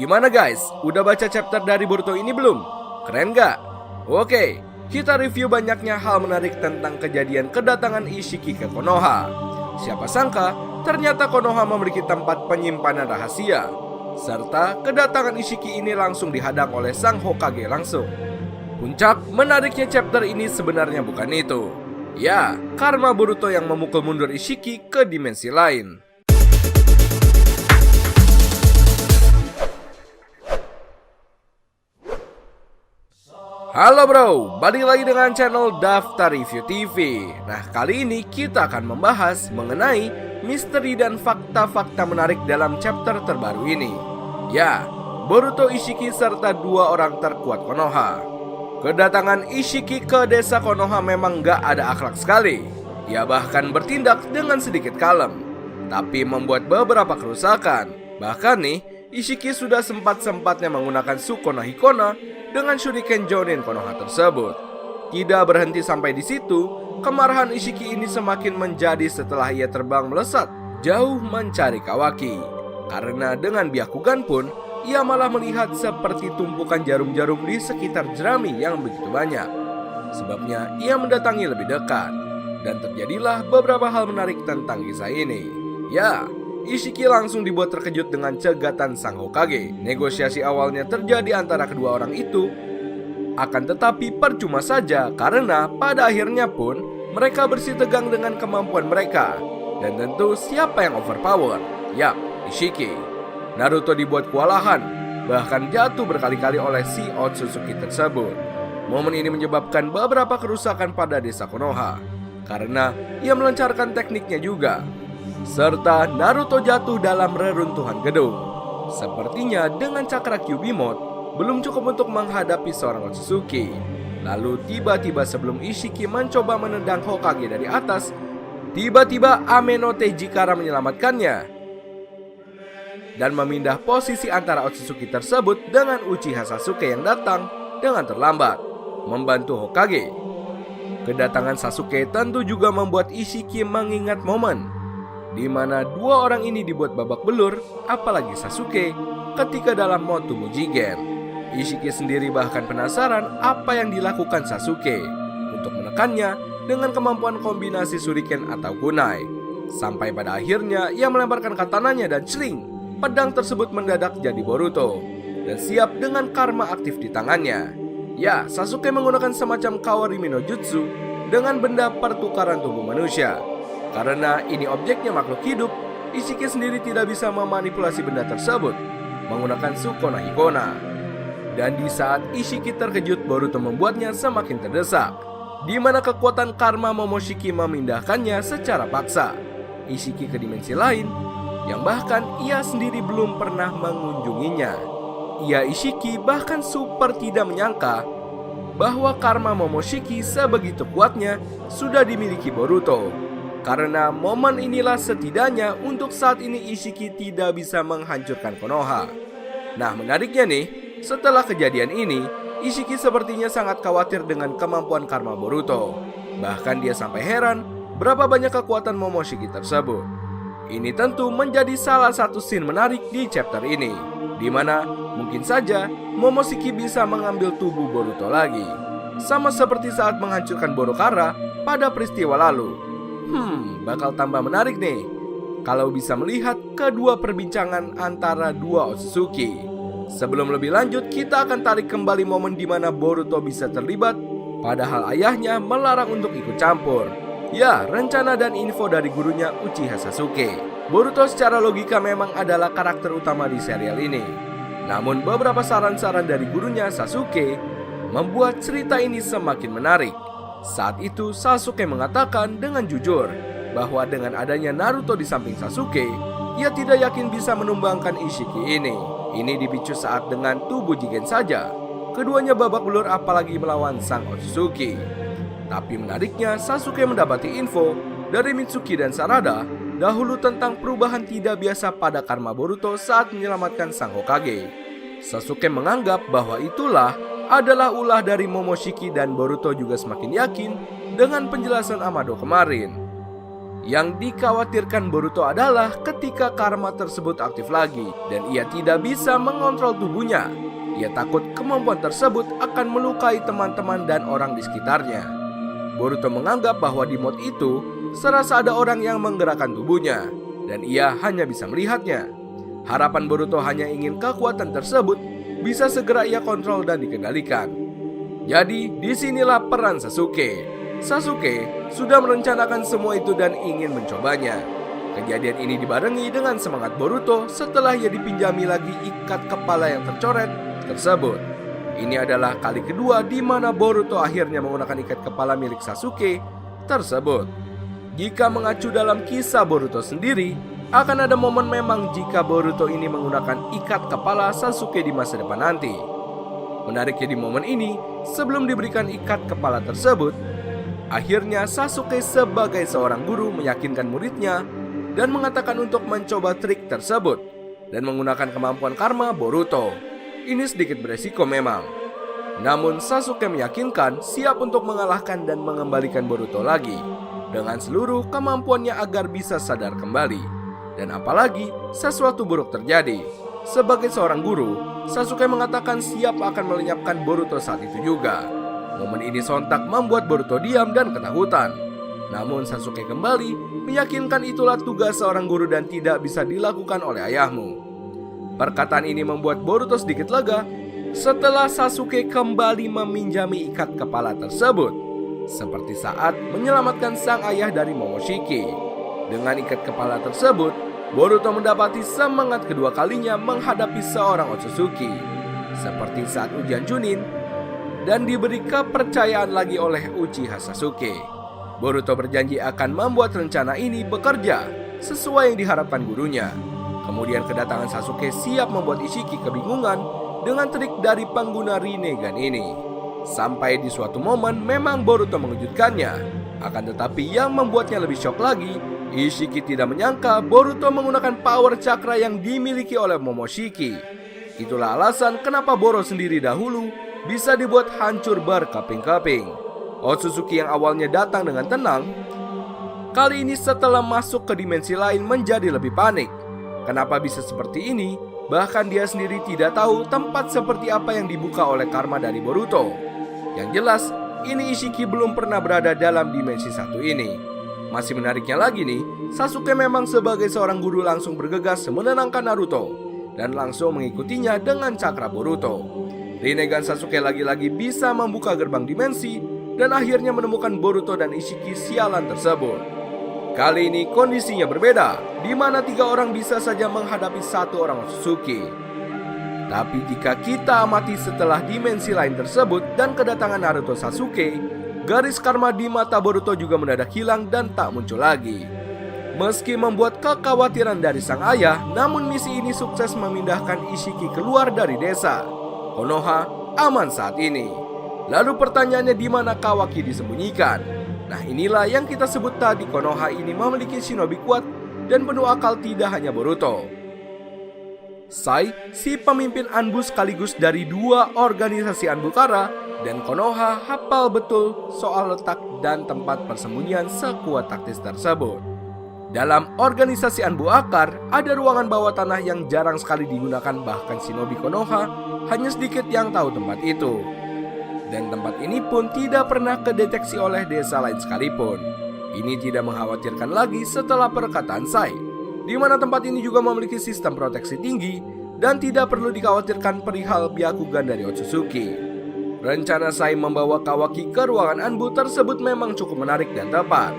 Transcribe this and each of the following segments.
Gimana guys, udah baca chapter dari Boruto ini belum? Keren gak? Oke, kita review banyaknya hal menarik tentang kejadian kedatangan Ishiki ke Konoha. Siapa sangka, ternyata Konoha memiliki tempat penyimpanan rahasia. Serta kedatangan Ishiki ini langsung dihadang oleh sang Hokage langsung. Puncak menariknya chapter ini sebenarnya bukan itu. Ya, karma Boruto yang memukul mundur Ishiki ke dimensi lain. Halo bro, balik lagi dengan channel Daftar Review TV. Nah, kali ini kita akan membahas mengenai misteri dan fakta-fakta menarik dalam chapter terbaru ini. Ya, Boruto, Ishiki, serta dua orang terkuat Konoha. Kedatangan Ishiki ke desa Konoha memang gak ada akhlak sekali. Ia bahkan bertindak dengan sedikit kalem, tapi membuat beberapa kerusakan. Bahkan nih, Ishiki sudah sempat-sempatnya menggunakan Sukuna Hikona dengan Shuriken Jounin Konoha tersebut. Tidak berhenti sampai di situ, kemarahan Ishiki ini semakin menjadi setelah ia terbang melesat jauh mencari Kawaki. Karena dengan Byakugan pun, ia malah melihat seperti tumpukan jarum-jarum di sekitar jerami yang begitu banyak. Sebabnya ia mendatangi lebih dekat, dan terjadilah beberapa hal menarik tentang kisah ini. Ya, Ishiki langsung dibuat terkejut dengan cegatan sang Hokage. Negosiasi awalnya terjadi antara kedua orang itu, akan tetapi percuma saja karena pada akhirnya pun mereka bersih tegang dengan kemampuan mereka. Dan tentu siapa yang overpower? Yap, Ishiki. Naruto dibuat kewalahan, bahkan jatuh berkali-kali oleh si Otsutsuki tersebut. Momen ini menyebabkan beberapa kerusakan pada desa Konoha, karena ia melancarkan tekniknya juga. Serta Naruto jatuh dalam reruntuhan gedung. Sepertinya dengan cakra Kyuubi mode belum cukup untuk menghadapi seorang Otsutsuki. Lalu tiba-tiba sebelum Ishiki mencoba menendang Hokage dari atas, tiba-tiba Ame no Teijikara menyelamatkannya dan memindah posisi antara Otsutsuki tersebut dengan Uchiha Sasuke yang datang dengan terlambat membantu Hokage. Kedatangan Sasuke tentu juga membuat Ishiki mengingat momen di mana dua orang ini dibuat babak belur, apalagi Sasuke ketika dalam mode tubuh Jigen. Ishiki sendiri bahkan penasaran apa yang dilakukan Sasuke untuk menekannya dengan kemampuan kombinasi Shuriken atau Kunai. Sampai pada akhirnya ia melemparkan katananya dan celing, pedang tersebut mendadak jadi Boruto dan siap dengan karma aktif di tangannya. Ya, Sasuke menggunakan semacam Kawarimi no Jutsu dengan benda pertukaran tubuh manusia. Karena ini objeknya makhluk hidup, Ishiki sendiri tidak bisa memanipulasi benda tersebut menggunakan Sukuna Hikona. Dan di saat Ishiki terkejut, Boruto membuatnya semakin terdesak, di mana kekuatan karma Momoshiki memindahkannya secara paksa Ishiki ke dimensi lain yang bahkan ia sendiri belum pernah mengunjunginya. Ia Ishiki bahkan super tidak menyangka bahwa karma Momoshiki sebegitu kuatnya sudah dimiliki Boruto. Karena momen inilah setidaknya untuk saat ini Ishiki tidak bisa menghancurkan Konoha. Nah, menariknya nih, setelah kejadian ini, Ishiki sepertinya sangat khawatir dengan kemampuan karma Boruto. Bahkan dia sampai heran berapa banyak kekuatan Momoshiki tersebut. Ini tentu menjadi salah satu scene menarik di chapter ini, di mana mungkin saja Momoshiki bisa mengambil tubuh Boruto lagi, sama seperti saat menghancurkan Borokara pada peristiwa lalu. Bakal tambah menarik nih kalau bisa melihat kedua perbincangan antara dua Otsutsuki. Sebelum lebih lanjut, kita akan tarik kembali momen di mana Boruto bisa terlibat padahal ayahnya melarang untuk ikut campur. Ya, rencana dan info dari gurunya Uchiha Sasuke. Boruto secara logika memang adalah karakter utama di serial ini. Namun beberapa saran-saran dari gurunya Sasuke membuat cerita ini semakin menarik. Saat itu Sasuke mengatakan dengan jujur bahwa dengan adanya Naruto di samping Sasuke, ia tidak yakin bisa menumbangkan Ishiki ini. Ini dipicu saat dengan tubuh Jigen saja keduanya babak belur apalagi melawan sang Otsutsuki. Tapi menariknya Sasuke mendapati info dari Mitsuki dan Sarada dahulu tentang perubahan tidak biasa pada karma Boruto saat menyelamatkan sang Hokage. Sasuke menganggap bahwa itulah adalah ulah dari Momoshiki dan Boruto juga semakin yakin dengan penjelasan Amado kemarin. Yang dikhawatirkan Boruto adalah ketika karma tersebut aktif lagi dan ia tidak bisa mengontrol tubuhnya. Ia takut kemampuan tersebut akan melukai teman-teman dan orang di sekitarnya. Boruto menganggap bahwa di mod itu serasa ada orang yang menggerakkan tubuhnya dan ia hanya bisa melihatnya. Harapan Boruto hanya ingin kekuatan tersebut bisa segera ia kontrol dan dikendalikan. Jadi disinilah peran Sasuke. Sasuke sudah merencanakan semua itu dan ingin mencobanya. Kejadian ini dibarengi dengan semangat Boruto setelah ia dipinjami lagi ikat kepala yang tercoret tersebut. Ini adalah kali kedua di mana Boruto akhirnya menggunakan ikat kepala milik Sasuke tersebut. Jika mengacu dalam kisah Boruto sendiri, akan ada momen memang jika Boruto ini menggunakan ikat kepala Sasuke di masa depan nanti. Menariknya di momen ini, sebelum diberikan ikat kepala tersebut, akhirnya Sasuke sebagai seorang guru meyakinkan muridnya dan mengatakan untuk mencoba trik tersebut dan menggunakan kemampuan karma Boruto. Ini sedikit beresiko memang. Namun Sasuke meyakinkan siap untuk mengalahkan dan mengembalikan Boruto lagi dengan seluruh kemampuannya agar bisa sadar kembali. Dan apalagi sesuatu buruk terjadi. Sebagai seorang guru, Sasuke mengatakan siap akan melenyapkan Boruto saat itu juga. Momen ini sontak membuat Boruto diam dan ketakutan. Namun Sasuke kembali meyakinkan itulah tugas seorang guru dan tidak bisa dilakukan oleh ayahmu. Perkataan ini membuat Boruto sedikit lega setelah Sasuke kembali meminjami ikat kepala tersebut, seperti saat menyelamatkan sang ayah dari Momoshiki. Dengan ikat kepala tersebut, Boruto mendapati semangat kedua kalinya menghadapi seorang Otsutsuki, seperti saat ujian Chunin, dan diberi kepercayaan lagi oleh Uchiha Sasuke. Boruto berjanji akan membuat rencana ini bekerja sesuai yang diharapkan gurunya. Kemudian kedatangan Sasuke siap membuat Ishiki kebingungan dengan trik dari pengguna Rinnegan ini. Sampai di suatu momen memang Boruto mengejutkannya. Akan tetapi yang membuatnya lebih syok lagi, Ishiki tidak menyangka Boruto menggunakan power cakra yang dimiliki oleh Momoshiki. Itulah alasan kenapa Boruto sendiri dahulu bisa dibuat hancur berkeping-keping. Otsutsuki yang awalnya datang dengan tenang, kali ini setelah masuk ke dimensi lain menjadi lebih panik. Kenapa bisa seperti ini? Bahkan dia sendiri tidak tahu tempat seperti apa yang dibuka oleh karma dari Boruto. Yang jelas, ini Ishiki belum pernah berada dalam dimensi satu ini. Masih menariknya lagi nih, Sasuke memang sebagai seorang guru langsung bergegas menenangkan Naruto dan langsung mengikutinya dengan cakra Boruto. Rinnegan Sasuke lagi-lagi bisa membuka gerbang dimensi dan akhirnya menemukan Boruto dan Ishiki sialan tersebut. Kali ini kondisinya berbeda, di mana 3 orang bisa saja menghadapi 1 orang Otsutsuki. Tapi jika kita amati setelah dimensi lain tersebut dan kedatangan Naruto Sasuke, garis karma di mata Boruto juga mendadak hilang dan tak muncul lagi. Meski membuat kekhawatiran dari sang ayah, namun misi ini sukses memindahkan Ishiki keluar dari desa. Konoha aman saat ini. Lalu pertanyaannya di mana Kawaki disembunyikan? Nah inilah yang kita sebut tadi, Konoha ini memiliki shinobi kuat dan penuh akal tidak hanya Boruto. Sai, si pemimpin Anbu sekaligus dari 2 organisasi Anbukara, dan Konoha hafal betul soal letak dan tempat persembunyian sekuat taktis tersebut. Dalam organisasi Anbu Akar, ada ruangan bawah tanah yang jarang sekali digunakan, bahkan shinobi Konoha hanya sedikit yang tahu tempat itu. Dan tempat ini pun tidak pernah kedeteksi oleh desa lain sekalipun. Ini tidak mengkhawatirkan lagi setelah perkataan Sai, di mana tempat ini juga memiliki sistem proteksi tinggi dan tidak perlu dikhawatirkan perihal Byakugan dari Otsutsuki. Rencana Sai membawa Kawaki ke ruangan Anbu tersebut memang cukup menarik dan tepat,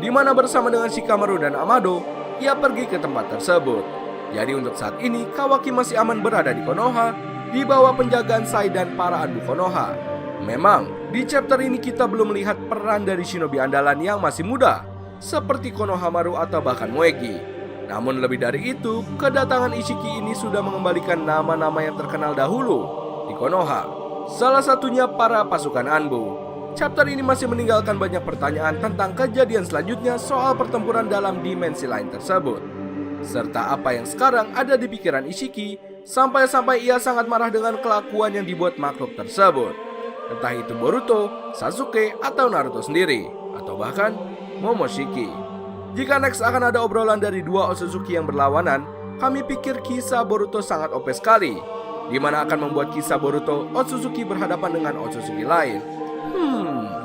di mana bersama dengan Shikamaru dan Amado, ia pergi ke tempat tersebut. Jadi untuk saat ini Kawaki masih aman berada di Konoha, di bawah penjagaan Sai dan para Anbu Konoha. Memang, di chapter ini kita belum melihat peran dari shinobi andalan yang masih muda, seperti Konohamaru atau bahkan Moegi. Namun lebih dari itu, kedatangan Ishiki ini sudah mengembalikan nama-nama yang terkenal dahulu di Konoha. Salah satunya para pasukan Anbu. Chapter ini masih meninggalkan banyak pertanyaan tentang kejadian selanjutnya soal pertempuran dalam dimensi lain tersebut, serta apa yang sekarang ada di pikiran Ishiki, sampai-sampai ia sangat marah dengan kelakuan yang dibuat makhluk tersebut. Entah itu Boruto, Sasuke, atau Naruto sendiri, atau bahkan Momoshiki. Jika next akan ada obrolan dari dua Otsutsuki yang berlawanan, kami pikir kisah Boruto sangat OP sekali, di mana akan membuat kisah Boruto Otsutsuki berhadapan dengan Otsutsuki lain.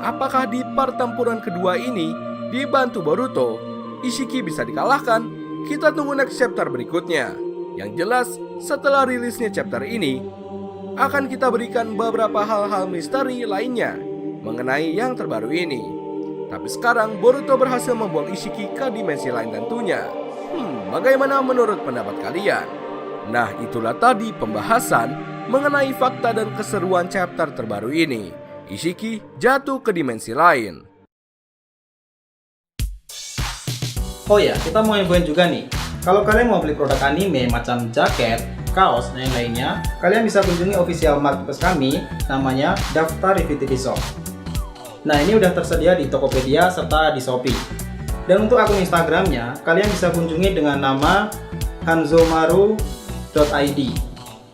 Apakah di pertempuran kedua ini dibantu Boruto, Ishiki bisa dikalahkan? Kita tunggu next chapter berikutnya. Yang jelas, setelah rilisnya chapter ini, akan kita berikan beberapa hal-hal misteri lainnya mengenai yang terbaru ini. Tapi sekarang Boruto berhasil membuang Ishiki ke dimensi lain tentunya. Bagaimana menurut pendapat kalian? Nah, itulah tadi pembahasan mengenai fakta dan keseruan chapter terbaru ini. Ishiki jatuh ke dimensi lain. Oh ya, kita mau infoin juga nih. Kalau kalian mau beli produk anime macam jaket, kaos, dan lain-lainnya, kalian bisa kunjungi official marketplace kami, namanya Daftar Review TV Shop. Nah, ini udah tersedia di Tokopedia serta di Shopee. Dan untuk akun Instagramnya, kalian bisa kunjungi dengan nama hanzomaru.id.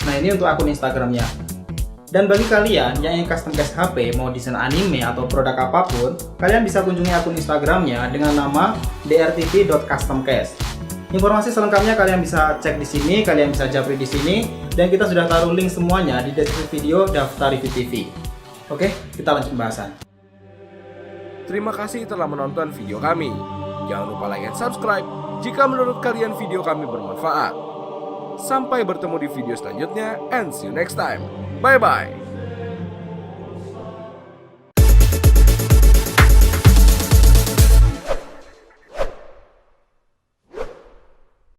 Nah, ini untuk akun Instagramnya. Dan bagi kalian yang ingin custom case HP, mau desain anime atau produk apapun, kalian bisa kunjungi akun Instagramnya dengan nama drtv.customcase. Informasi selengkapnya kalian bisa cek di sini, kalian bisa japri di sini, dan kita sudah taruh link semuanya di deskripsi video Daftar Review TV. Oke, kita lanjut pembahasan. Terima kasih telah menonton video kami. Jangan lupa like dan subscribe jika menurut kalian video kami bermanfaat. Sampai bertemu di video selanjutnya and see you next time. Bye bye.